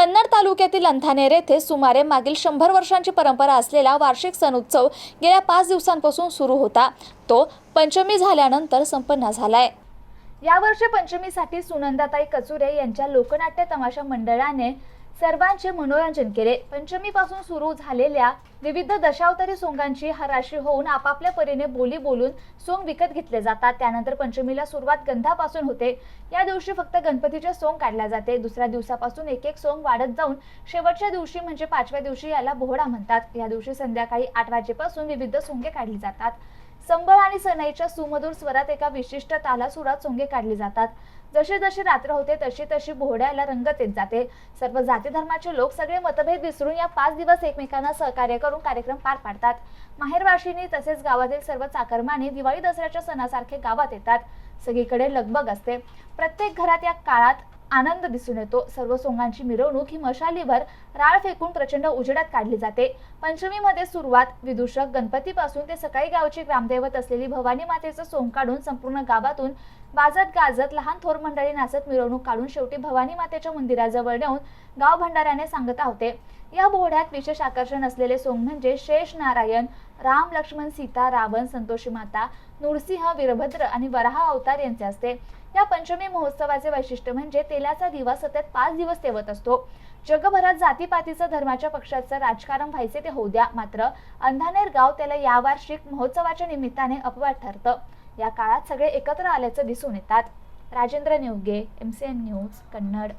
कन्नड तालुक्यातील अंधानेर येथे सुमारे मागील 100 वर्षांची परंपरा असलेला वार्षिक सण उत्सव गेल्या 5 दिवसांपासून सुरू होता. तो पंचमी झाल्यानंतर संपन्न झालाय. यावर्षी पंचमीसाठी सुनंदाताई कचुरे यांच्या लोकनाट्य तमाशा मंडळाने सर्वांचे मनोरंजन केले. पंचमीपासून सुरू झालेल्या विविध दशावतारी सोंगांची हराशी होऊन आपापल्या परीने बोली बोलून सोंग विकत घेतले जातात. त्यानंतर पंचमीला सुरुवात गंधापासून होते. या दिवशी फक्त गणपतीचे सोंग काढल्या जाते. दुसऱ्या दिवसापासून एक एक सोंग वाढत जाऊन शेवटच्या दिवशी म्हणजे 5व्या दिवशी याला बोहडा म्हणतात. या दिवशी संध्याकाळी 8 वाजेपासून विविध सोंगे काढली जातात. संबळ आणि सनईच्या सुमधुर स्वरात एका विशिष्ट तालासुरात सोंगे काढली जातात. जशी जशी रात्र होते तशी तशी बोहड्याला रंगत येत जाते. सर्व जाती धर्माचे लोक सगळे मतभेद विसरून या 5 दिवस एकमेकांना सहकार्य करून कार्यक्रम पार पाडतात. माहेरवाशिनी तसेच गावातील सर्व चाकरमाने दिवाळी दसऱ्याच्या सणासारखे गावात येतात. सगळीकडे लगबग असते. प्रत्येक घरात या काळात आनंद दिसून येतो. सर्व सोंगांची मिरवणूक ही मशालीवर राळ फेकून प्रचंड उजेडात काढली जाते. पंचमीमध्ये सुरुवात विदूषक गणपतीपासून ते सकाळी गावची ग्रामदैवत असलेली भवानी मातेचं सोंग काढून संपूर्ण गावातून वाजत गाजत लहान थोर मंडळी नाचत मिरवणूक काढून शेवटी भवानी मातेच्या मंदिराजवळ नेऊन गाव भंडाऱ्याने सांगता होते. या बोहड्यात विशेष आकर्षण असलेले सोंग म्हणजे शेष नारायण, राम लक्ष्मण सीता, रावण, संतोषी माता, नृसिंह, वीरभद्र आणि वराह अवतार यांचे असते. या पंचमी महोत्सवाचे वैशिष्ट्य म्हणजे तेलाचा दिवा सतत 5 दिवस तेवत असतो. जगभरात जातीपातीचं धर्माच्या पक्षाचं राजकारण व्हायचे ते होऊ द्या, मात्र अंधानेर गाव त्याला या वार्षिक महोत्सवाच्या निमित्ताने अपवाद ठरतं. या काळात सगळे एकत्र आल्याचं दिसून येतात. Rajendra Nevage, MCN news, Kannada.